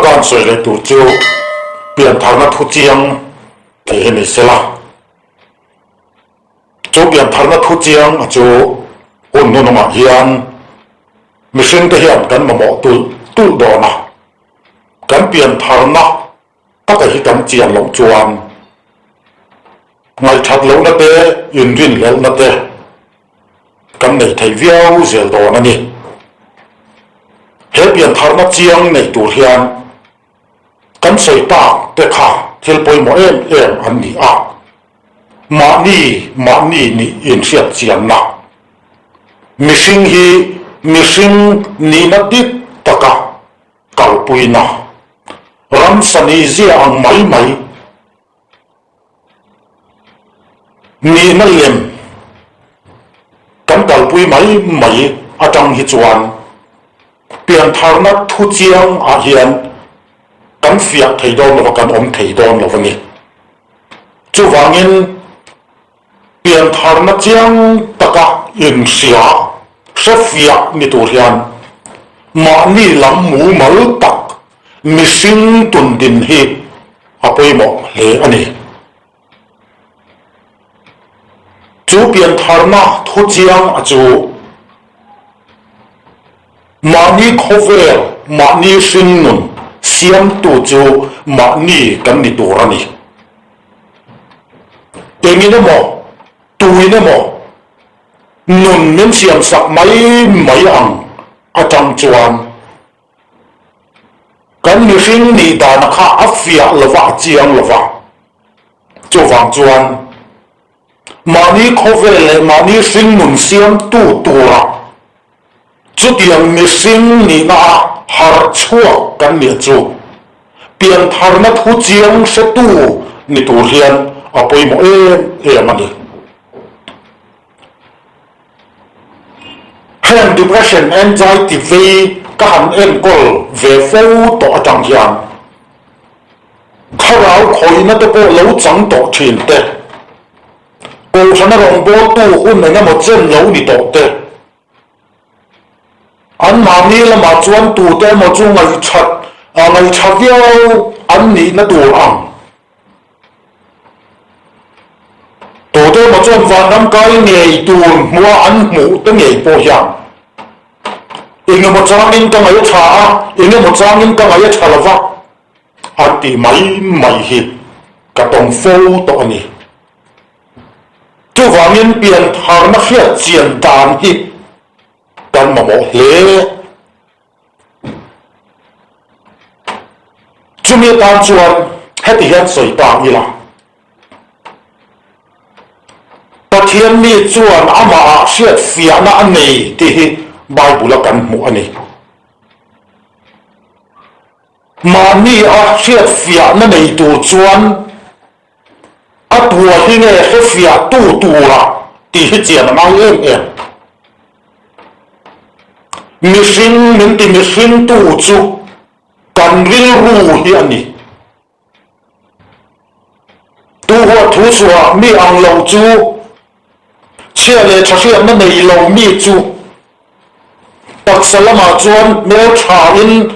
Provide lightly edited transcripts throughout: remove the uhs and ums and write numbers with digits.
gan soi le tu chu pian thar na thu chiang thì ni sela chu pian thar na thu chiang chu un nu ma hian mission te hian kan mo tu do na kan pian thar na ta ka hi kan chiang long chuan ngai that lo na te in rin lo na te kan nei thei viau zel do na ni he pian thar na chiang nei tur hian kan soi ta te kha thil poi mo em an ni a ma ni ni in siat chian na missing ni na dit taka kal pui na ram sani zia ang mai ni na lem kan kal pui mai atang hi chuan pian thar na thu chiang a hian kan fiat thei don lo kan om thei don lo ni chu wangin pian thar na chiang taka in sia sa fiat ni tur hian ma ni lam mu mal tak missing tun din hi apoi mo le ani chu pian thar na thu chiang a chu ma ni khovel ma ni sin nun siam tu chu ma ni kan ni tur ani tengi na mo tui na mo nun men siam sak mai ang atang chuan kan ni ring ni da na kha afia lova chiang lova chu wang chuan mani khovel le mani sing nun siam tu tura chu tiang mi sing ni na har chua kan ni chu pian thar na thu chiang se tu ni tur hian apoi mo em ani hand depression anxiety ve ka han en kol ve fo to atang hian kharau khoi na to ko lo chang to thin te ko sana rong bo tu hun na mo chen lo ni to te an ma ni la ma chuan tu te mo chu ngai chat viau an ni na tu ang to te mo chuan van nam kai nei tu mua an mu te nei po hian inge mo changin ka ngai tha inge mo changin ka ngai tha lawa ati mai hi ka tong fo to ani chu wangin pian thar na khiat chian dan hi kan mo hle chumi tan chuan heti hian soi ta ila pathian mi chuan ama siat fiana anei ti hi bible kan mu ani mani a siat fiana nei tu chuan atua hi nge he fia tu la ti hi chian ma em mission tu chu kan ril ru hi ani tu ho thu suwa mi ang lo chu chia le thasiam na nei lo mi chu tak salama chuan mel tha in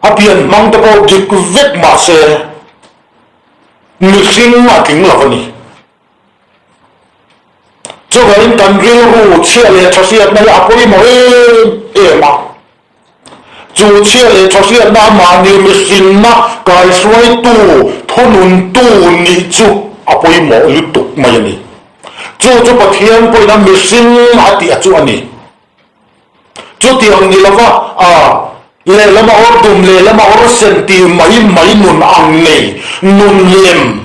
apian mang to ko dik vek ma se mission ma king lo ni cho vậy cần riêng ru chia lệ cho xia này apoi mo ma chu chia lệ cho xia na ma ni mission na kai suai tu thonun tu ni chu apoi mo lu tu mai ni chu pathian poi na mission ati chu ani chu tiang ni lova le lama or dum le lama or senti mai nun ang nei nun lem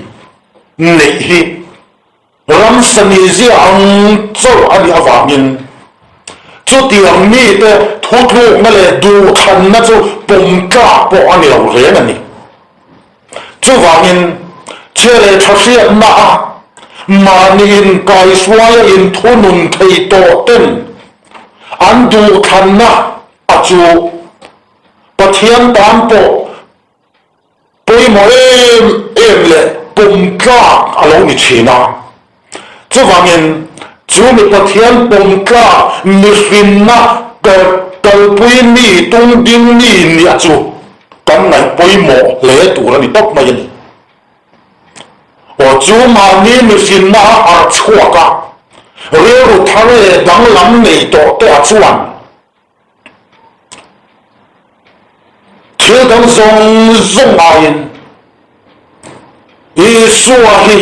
nei hi ram sani zi ang châu ani awangin chu tiang mi te thu na le du khan na chu pom ka po ani lo re na ni chu wangin chele thasiat na ma ni in kai swaya in thunun thei to ten an du khan na achu pathian tam po poi mo em le pom ka alo ni china chu wangin chu mi pathian pom ka mi fin na kal pui ni tung ding ni ni chu ka kan ngai poimo le tura ni top mai ni o chu ma ni mi sin na ar chua ka re ru thare dang lam nei to te a chuan thil dang zong zong ain i suwa hi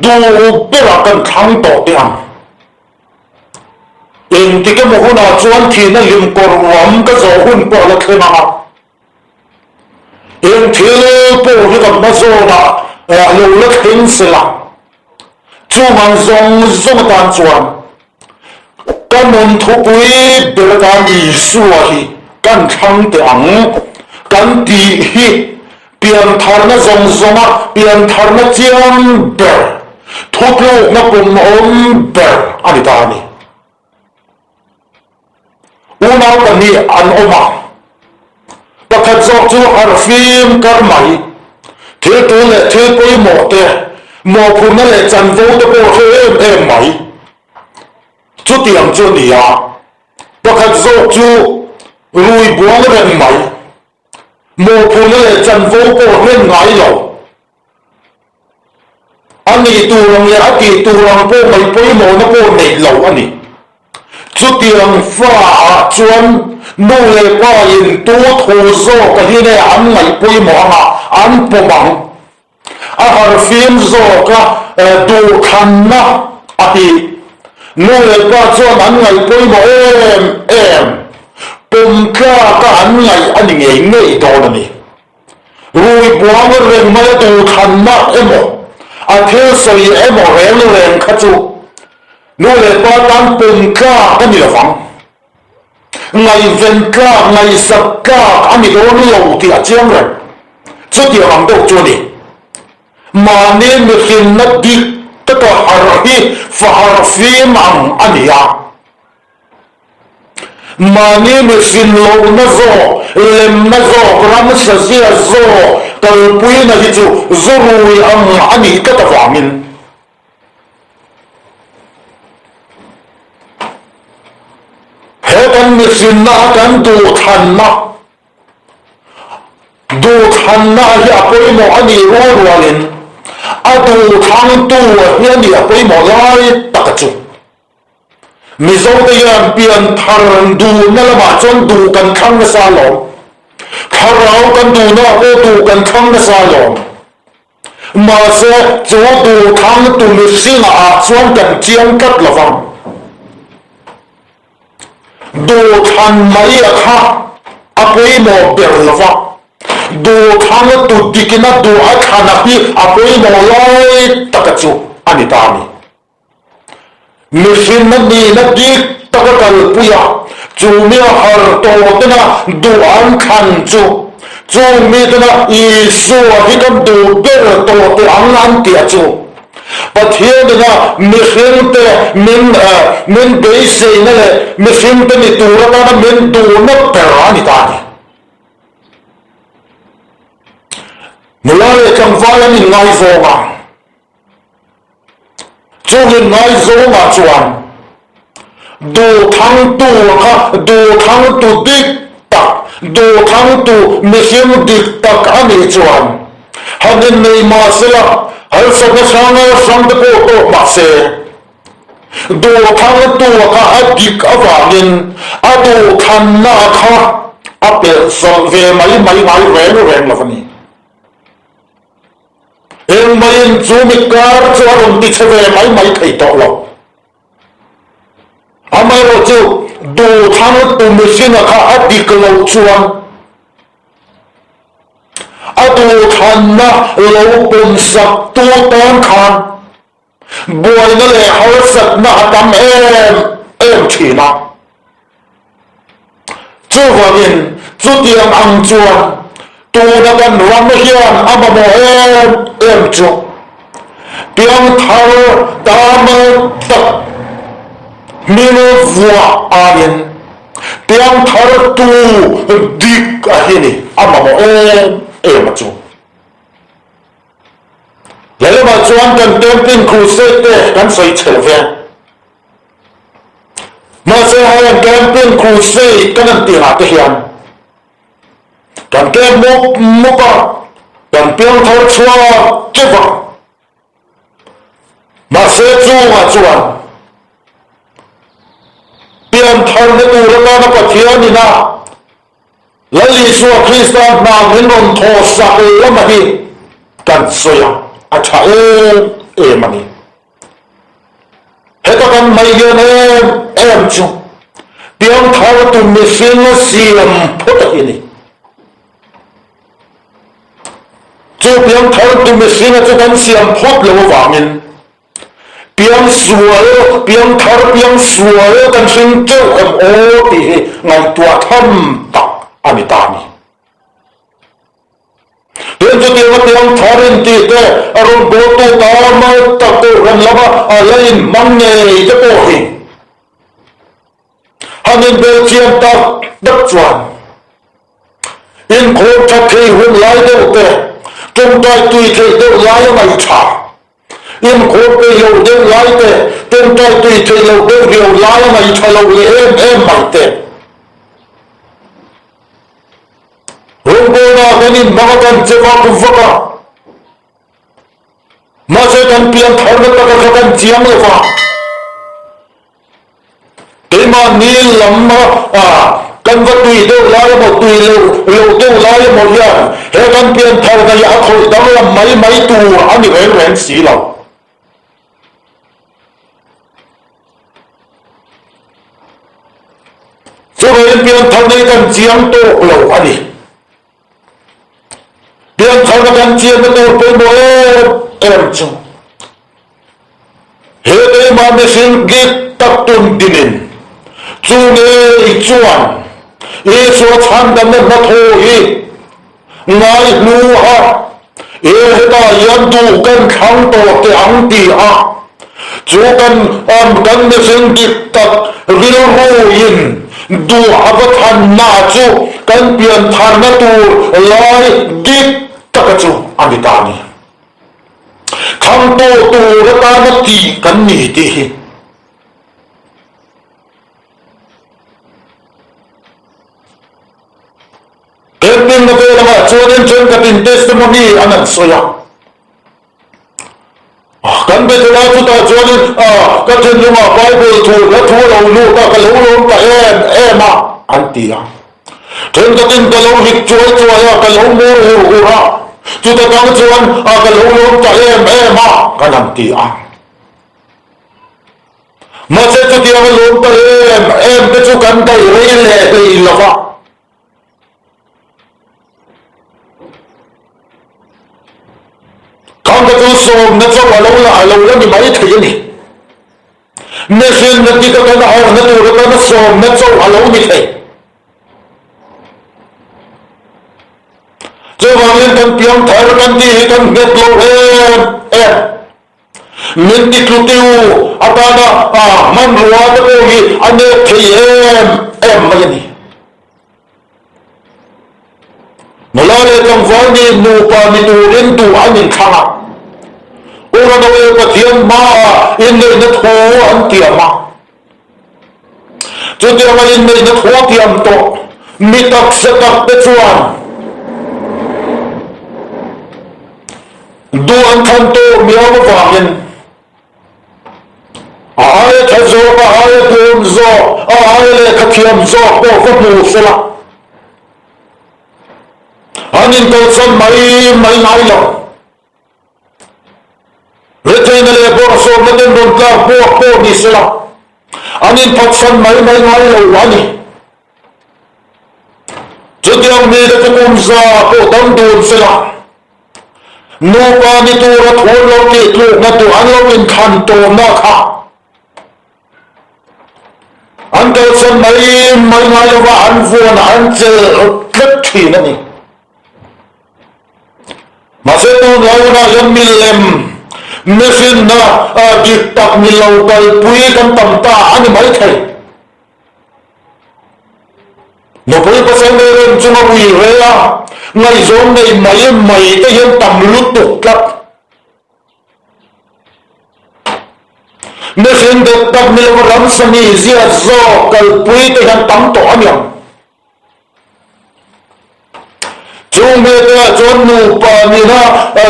du bera kan thang to te am in ti ke mo huna chuan thi na lim kor ram ka zo hun po la khema in thil po hi kam na zo na lo la khin sila chu man zong zong tan chuan kan mon thu pui ber ka ni suwa hi kan thang te ang kan ti hi pian thar na zong zonga pian thar na chiam ber thoplo na pum om ber ani ta ni una pani an oma pakhat zo chu har phim kar mai thil tu le thil poi mo te mo phu na le chan vo te po em mai chu tiang chu ni ya pakhat zo chu rui buang ren mai mo phu na le chan vo po ren ngai lo ani tu rong ya ti tu rong po mai poi mo na po nei lo ani chu tiang fa chuan nu le pa in tu thu zo ka hi ne an ngai poi mo ma an po bang a har phim zo ka du khan na ati nu le pa chuan an ngai poi mo em pum ka an ngai ani ngei do na ni rui buang ren mai du khan na emo a thil soi emo ren kha chu nu le pa tan pum ka ani la fang ngày ven ka ngày sập ka ani do ni lo ti a chiang re chu ti ang do chu ni ma ne mi khin na di ta to har hi fa har fi mang ani ya ma ne mi khin lo na zo lem na zo ram sa zia zo kal pui na hi chu zo ru ang ani ta ta wangin kan mi sin na kan du than na hi apoi mo ani ro rualin a du thang tu hi ani apoi mo lai takachu mi zo de yan pian thar du na la ma chon du kan thang na sa lo tharau kan du na o du kan thang na sa lo ma se chu du thang tu mi sin a chuan kan chiang kat lawang du than mai kha apoi mo ber lova du thang tu dikina du a thana pi apoi mo lai takachu ani ta ni mission na ni na di takakal puya chu mi har to tena du an khan chu mi tena isu hi kam du ber to te an ti chu pathian na mission te min base na le mission te ni tu ra na min tu na per ani ta ni mula le chang fa ni ngai zo ma chu ni ngai zo ma chuan du thang tu kha du thang tu dik tak du thang tu mission dik tak ani chuan hadin nei ma sela hal sa na sang de ko ma se du thang tu ka adik awangin adu khan na kha ape so ve mai ren lavani en mai chu mi kar chuan ti cheve mai thei to lo amai ro chu du thang tu machine kha adik lo chuan adu khan na lo pun sak tu ton khan boy na le har sat na tam em thina chu wangin chu tiang ang chuan tu na kan ram hian ama mo em chu piang thar tam tak min vua ain piang thar tu dik a hini ama mo em chu lấy mà chuan cần camping crusade kan soi chel ve mà se hai camping crusade kan ti ha te hian kan cần cái mốc cần biếng thở chua cái vật mà sẽ chu mà chuan biếng thở nó tu nó có thiên đi na lấy lý do Christian nào những ông thọ sạc lắm mà đi cần soi à chả em mà đi hết các con mày giờ em chung biếng thở tu mình xin nó xiêm phốt ở đây cho biếng thở tu mình xin nó cho con xiêm phốt lâu vàng mình biếng sủa biếng thở biếng sủa con xin cho em ô thì ngày tua thâm tắc anh ta ni đến cho tiếng thở đến thì thế rồi bố tu ta mới tập tu gần lắm à lên măng nghề cho cô hình anh em về chiêm tập đất chuẩn in khôn cho khi hôn lái đâu thế trong tay tùy thì đâu lái mày trả in khôn cái lâu đâu lái thế trong tay tùy thì lâu đâu điều lái mày trả lâu em mày thế hôm qua cái nhìn bao con chế vào cũng vỡ mà sẽ cần tiền thở nó ta có cần chiếm rồi vào thế mà nhìn lắm cần vật tùy đâu lái một tùy lâu đâu lái một lần hết cần tiền thở cái giá thôi đó là mấy tù anh đi về xí lâu cho nên tiền thở này cần chiếm tổ lâu anh đi biếng thở cần chiếm nó tu với mỗi em chung hết đấy mà mình xin ghét tập tuân tin chú nghe chuan ý số chăn đâm nó thôi ngài nu ha ý ta yên tu cần kháng tổ tiếng tì ha chú cần mình xin ghét tập vil hô in du havat han na chú cần biếng thở nó tu lại ghét tất cả chú anh đi ta ni kháng tổ tu nó ta nó tì cần nhỉ tì Kepin na kaya nga, chunin chun kapin testimony anan soya. Kan be tula tu ta chunin kapin yung Bible tu la tu lo lu ta kalulong ta ema antia. Chun kapin kalong hik chuay chuaya kalong mo ura. Tu ta kang chuan kalulong ta ema kanantia. Mase tu tiya kalong ta te chu kan ta rele lava. Không có chú xôm nó cho vào lâu là thì mấy thời này nên xin nó đi cái nó nó tù nó xôm nó cho vào lâu như thế cho vào lên con tiếng thở con đi con biết lâu em mình đi tu tiêu ta nó man rùa nó cô gì anh ấy thì em mấy gì nó lên trong võ đi nụ pa đi tu đến tu anh mình khang à ora đâu có thiên ma in đây nó thua anh tiệm mà cho tiệm mà in đây nó thua tiệm to mi tak sẽ tak để chuan du anh thân to mi áo vàng nhân ai thật rồi ai tuôn rồi ai lại khát thiam rồi có phát mù sẽ là anh in câu sân mấy nói lòng thế nên là bộ số nó đến đồn cao bộ đi sẽ là anh in phát sân mấy nói lòng anh đi chứ tiếng mi đã cũng ra bộ tâm đồn sẽ là nô ba đi tu ra thua lâu kì tu na tu anh lâu in khăn tu na khá anh câu sân mấy nói lòng anh vuông anh chơi rất thủy nữa này mà sẽ tu nói là dân mi lem mesin na dịp tập mi lâu tay quý căn tầm ta anh mấy thầy nó quý có sẽ nghe lên chung ông ý rê à ngày giống này mấy ta hiện tầm lúc tục lắm mesin được tập mi lâu lắm sân ý dìa do cây quý ta hiện tầm tỏ nhầm chúng mẹ ta chọn nụ pa ni na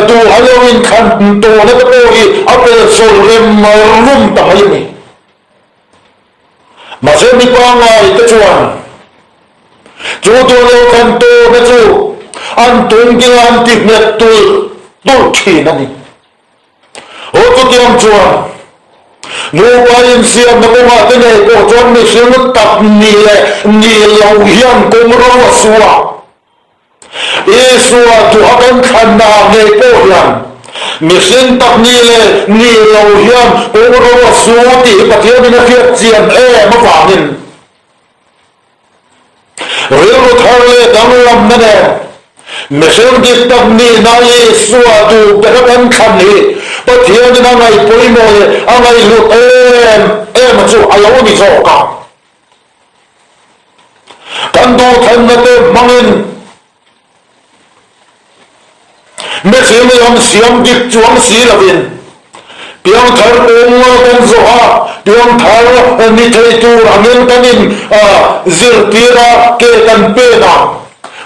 tu Halloween khăn tu nó có đi apel sol em rum ta hay ni mà sẽ đi qua ngày cái chuan chú tôi lâu khăn tu nó chú anh tung cái anh tiếp nhận tôi chỉ nó đi ô tôi tiêm chuan nếu ai xem nó có cái này của chọn mình xem nó tập ni lâu hiền cũng rồi xua Isua tu akan khana ngai po hian mission tak ni lo hian ko ro su ti pathian na fiat chian ma wangin ro tharle danglam na ne mission ti tak ni na Isua tu akan khan ni pathian na ngai poimo angai lu ma chu alo ni zo ka kan do than na te mangin mẹ xem đi ông xem kịp chuông xí là viên tiếng thở ôm con gió tiếng thở ni thấy tu làm nên cái nín dil tira ke kan pe na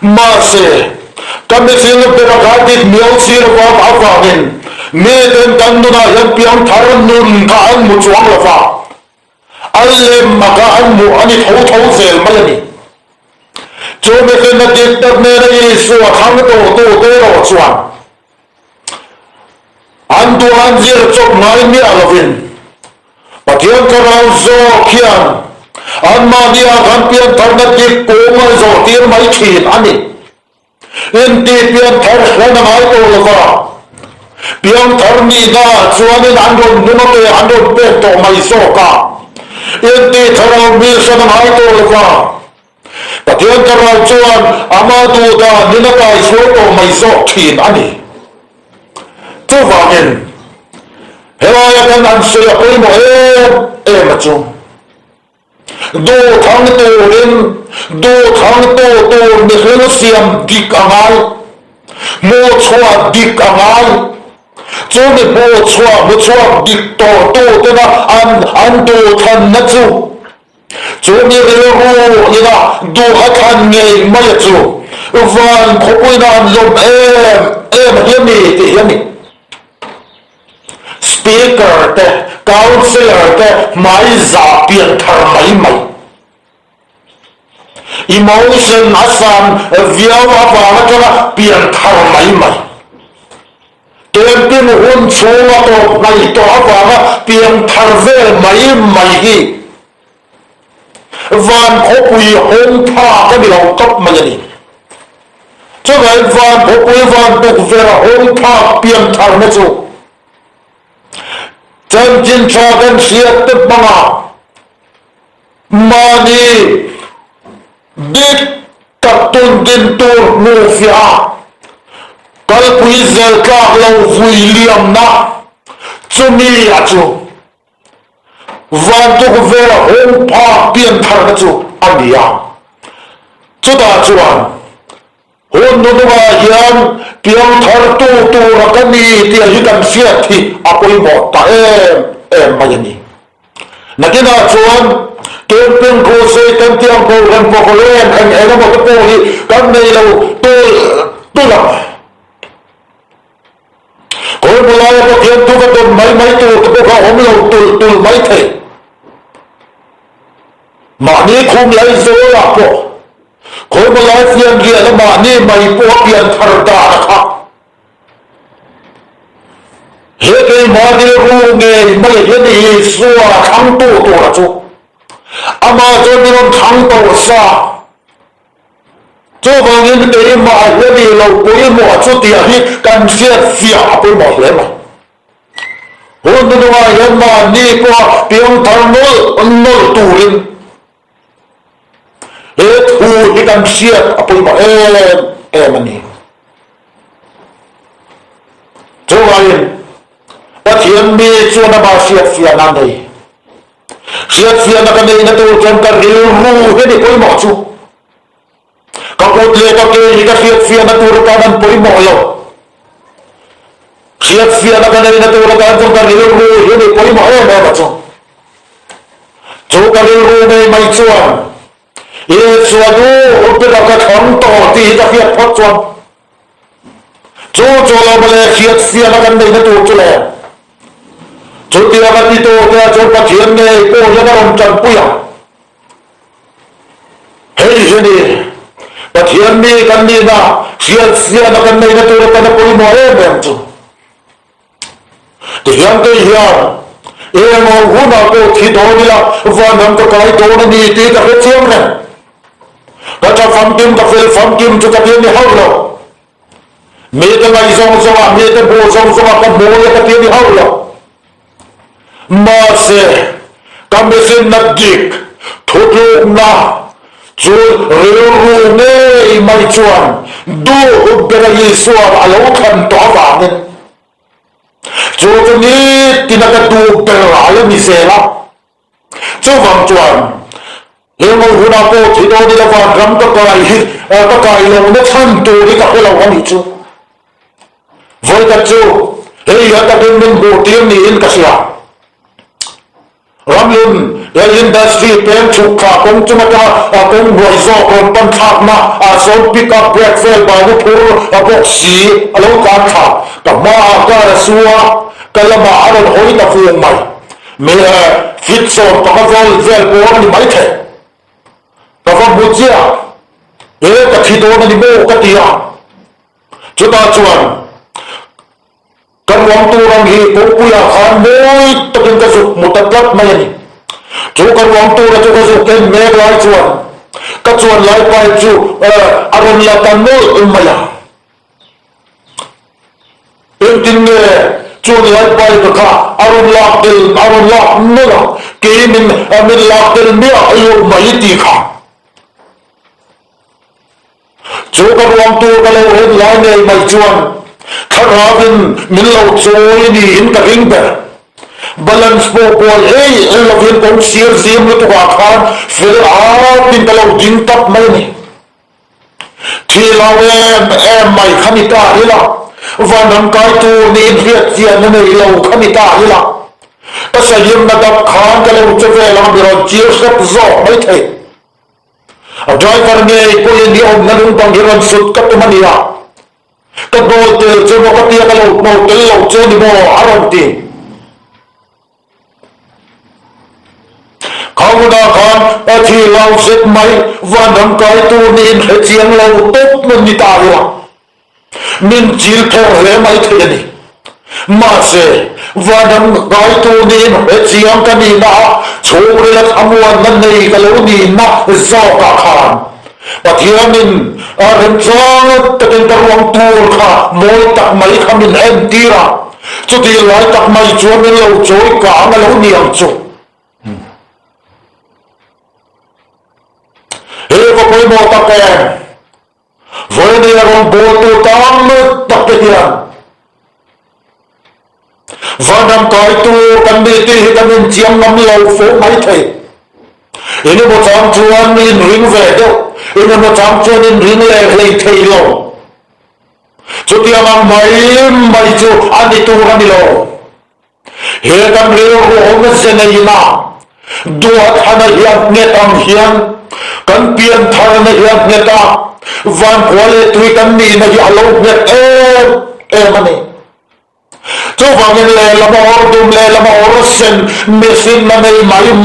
mà se cái mẹ xem được cái cái thịt miêu xí là vào áo vào nín mẹ tên kan đó là yang tiếng thở nun cả anh một chuông là vào anh lên mà cả anh một anh thấu dễ mà là đi cho mẹ xem là tiết tập mẹ là Giêsu thắng tổ rồi chuông anh tu anh diệt chọc nói mi alovin, pathian karau zo kian, anh mà đi ăn pian thằng nó đi cố mà zo tiền mấy tiền anh đi, in đi pian thằng nó nằm ai tổ là vào, pian thằng mi na chuan in anh đồn nó về anh đồn về tổ mấy zo cả, in đi thằng mi sao nằm ai tổ là vào, pathian karau chuan ama tu da ni na kai số tổ mấy zo tiền anh đi. Chú vào nhìn Hela ya kan an suya koi mo mà chung do thang to rin do thang to ni helo siam dik angal mo chua dik angal chu ni mo chua dik to te na an do than na chu ni ru ni na do ha than nge mai chu van khopoi na an lom hiam ni speaker te counselor te mai za pian thar mai emotion asan viawa wa ka pian thar mai tem pin hun chua to mai to wa pian thar ve mai hi van khopui hom tha ka bilo top mai ni cho vậy van khopui van tu ve hom tha pian thar na chu chân chân choกันเสียตึบมามาดีดิตัดตุนดินตัวมูฟิอากัลปุยเซลกาเราฟุยเลียมนะจุนีอาจูวันตุกเวรหงพาเปลี่ยนทางจูอันนี้จุดาจวนหุ่นนุ่มว่ายังเพียงทอดตัวรักนี่ที่อายุกันเสียที่อากุยหมดแต่มาอย่างนี้นักกีฬาชวนเกมเป็นโคเซกันเตียงโคกันโปเล่นกันหมดตัวนี้กันในเราตัวหลังคนโบราณก็เทียนตัวก็ตัวไม่ตัวตัวเขาผมเราตัวไม่เทมานี้คุมไหลโซ่ละพวกคนโบราณเทียนเรียนแล้วมานี่ไม่พวกเปลี่ยนทาร์ดานะครับเฮ้ยมาดีรู้ไงไม่เห็นอีสัวทั้งตัวละจุอามาจนนี่มันทั้งตัวซะจูบางทีเดี๋ยวมาเห็นเราคุยหมดชุดเดียวที่กันเสียเสียไปหมดเลยมั้ยคนนึกว่าเห็นมานี่ก็เพียงทางโน้นตูรินทูที่กันเสียไปหมดมันนี่จูบางทีว่าเทียนมีชวนมาเสียนั่นเลยเสียนักเรียนตัวจนกันเรียนรู้ให้ได้ไปหมดชูก็พูดเลยก็เกี่ยกับเสียนักตัวกันไปหมดแล้วเสียนักเรียนตัวกันจนกันเรียนรู้ให้ได้ไปหมดชูจูกันเรียนรู้ไม่ชวนชวนดูเป็นเราก็ท้องต่อที่จะเพียบพอชวน chỗ lo mà lệ khiết xia nó gần đây nó tụ chỗ lệ chỗ tia cái tí tô tia chỗ phát triển này cô cho nó làm chân bùi à hey gì đi phát triển đi gần đi na xia nó gần đây nó tụ nó bùi mồi em chứ thì hiện cái hiện em mà hú nào cô thì đó đi là và nằm cái đó nó đi tí cái hết chiếm này cái cho phẩm kim cho cái tiền đi hậu rồi mẹ cái ngày xong à mẹ cái bộ xong à cái bộ cái tiền đi hậu rồi mà sẽ cái mình sẽ nát dịch thốt luôn na rồi rồi này mai chuan du cái này xóa à lâu khăn tỏa vàng nên rồi cái này thì nó cái du cái lại là mình sẽ làm cho vàng chuan nếu mà hú nào cô thì đâu đi là vàng rắm cái lòng nó thân tù đi cái lòng anh chứ với cái chú hey ya ta bên mình bộ tiếng này in cái gì à ram lun ya industry pen chuk kha kong chuma ta kong boi zo kon pan thak na so pick up breakfast ba bu phur box si alo ka tha ka ma ka suwa ka la ma aron hoi ta fu mai me fit so ta ka vol vel bo ni mai the ka va bu chia ka thi do na ni bo ka tia chu ta chuan kan wang tu rang hi ko puya khan moi takin ka su mutatlat mai ni chu kan wang tu ra chu ka su ken me lai chuan ka chuan lai pai chu aron la tan no maya en tin ne chuan lai pai ka kha aron la no ke min la tel me ayo mai ti kha chu kan wang tu ka le lai ne mai chuan Kharabin minlo choi ni in ka ring ber balance po pol hey lovin kong sir zim lu to khan fil a tin ka lo ding tap mai ni thi lawe em mai khamita hila vanam kai tu ni riat chian nei lo khamita hila ta sayim na dap khan ka lo chove la biro chiu sap zo mai thai a driver ne ko ni om na lung tong hiran sut ka tu mania cái đồ từ cho nó có tiền cái lẩu màu cái lẩu chơi đi bò ăn đồng tiền không có con thì lẩu xếp máy và nắm cái tu nên phải chiang lẩu tốt mình đi ta rồi mình chỉ thổi lấy máy thế này mà sẽ và nắm cái tu nên phải chiang cái gì đó chỗ đây là tham quan lần này cái lẩu gì mà do cả khan và thiên mình人装特别的往多卡，每搭每他们很低啦，就地来搭每做们老做讲个老娘做，个规模大个，为你那种波多当了大个样，反正改多跟你地跟人讲那么老佛没提。ini mo cham chuan in ring ve do ini mo cham chuan in ring le thei lo chu tia mang mai chu ani tu ra ni lo he kam re ho me se nei na do thana hian ne tam hian kan pian thar na hian ne ta van kwale tu kan ni na hi alo ne mani cho vàng in lệ là bao đêm lệ là bao sen mesin mà này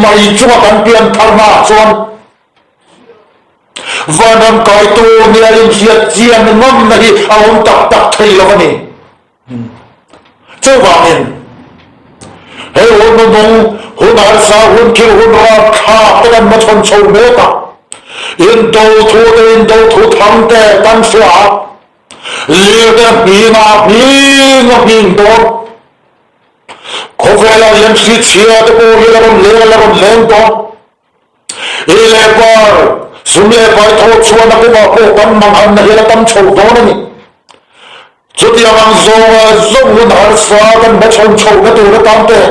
mày cho bạn tiền thằng nào chọn và năm cái tu nhà in chiết chiên ngon này ông tập thầy là vậy cho vàng in hey hôn nông hôn ăn sa hôn kêu hôn ra khá cái mà chọn sâu mê ta in đâu thu thằng tè tan xóa liệt cái bình đó có vẻ là những sự chia cái bộ hiện là một lên đó ý lẽ bà xuống lẽ bà thốt xuống là cái bà cô con mang ăn là tâm trầu đó này chút thì bằng dô hôn hạt xóa con bà trầu cái tù nó tâm tệ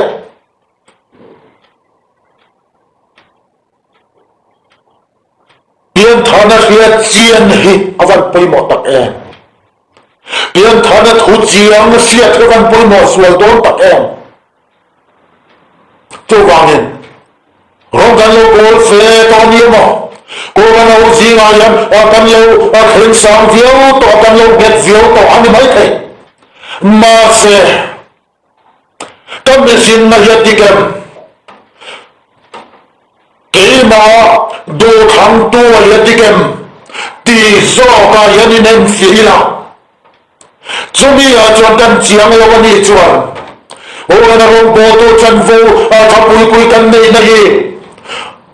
biến thả nó phía chiên hít ở văn bày một tắc em biến thả nó thủ chiên nó xuyệt cái văn bày một xuôi đốn tắc em cho vàng hình rong kan lo bol fe to ni mo ko kan lo ji nga yan kan lo khin sang viu to kan lo get viu to ani mai thai mà sẽ các mình xin là hiện đi kèm kỹ mà đồ thắng tua hiện đi kèm thì do cả hiện nên phí là chúng đi ở chỗ cần chiang là vấn đề chuẩn ô là rong bồ tô chân vô ở tháp bùi cần đây này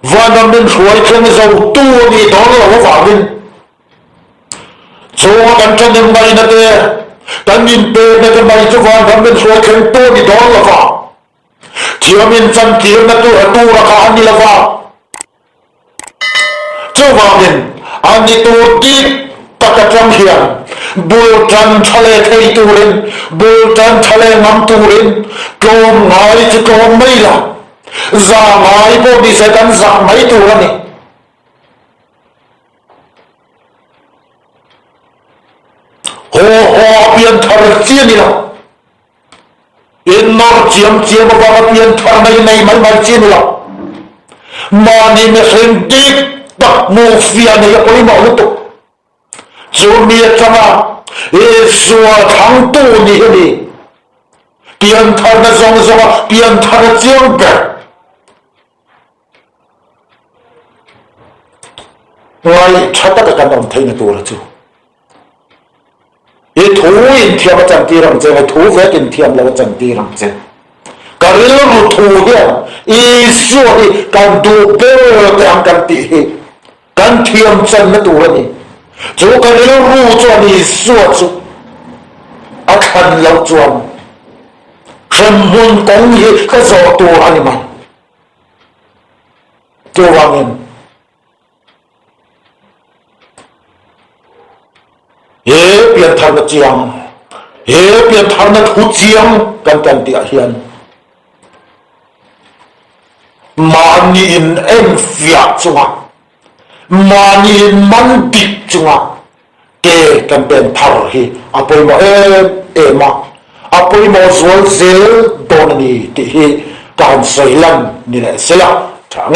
và nằm bên suối chân dầu tua đi đó là vô phạm bên chỗ cần chân em bay là thế cần nhìn bề là cái bay cho vào nằm bên suối chân tua đi đó là phạm chiều mình chân chiều là tu là cả anh đi là phạm cho vào mình anh đi tu đi tất cả trong hiền bùi trần thale thay tu lên bùi trần thale ngắm tu lên cơm ngói chứ cơm mấy là giả ngói bố đi sẽ đánh giả mấy tu lên này hồ biến thở chiên đi nào yên nó chiếm vào biến thở này mấy chiên đi nào mà đi mới sinh đi đặt mù phiền này có đi mẫu lúc tục chú miệt cho mà xua thắng tu như thế này biến thân nó giống biến thân nó chiếm bẻ ngoài chắc tất cả các đồng thấy là tu là chú thú in thiam là chẳng tiền rằng thú vẽ in thiam là chẳng tiền rằng chứ cái lúc thú kia xua thì càng đủ bê càng càng tỉ càng thiam chân nó tu là này chú cái lúc cho ni xua chú khăn lâu chuan khăn muôn công gì cái gió tu anh mà tu vang in biến thành nó chiang biến thành nó thú chiang cần địa hiền mà nhìn em việt chung à mà nhìn mắn địch chung à kể cần bên thảo hi apoi mà em mà apoi mà zual zel don ni ti hi kan soi lan ni le sela thang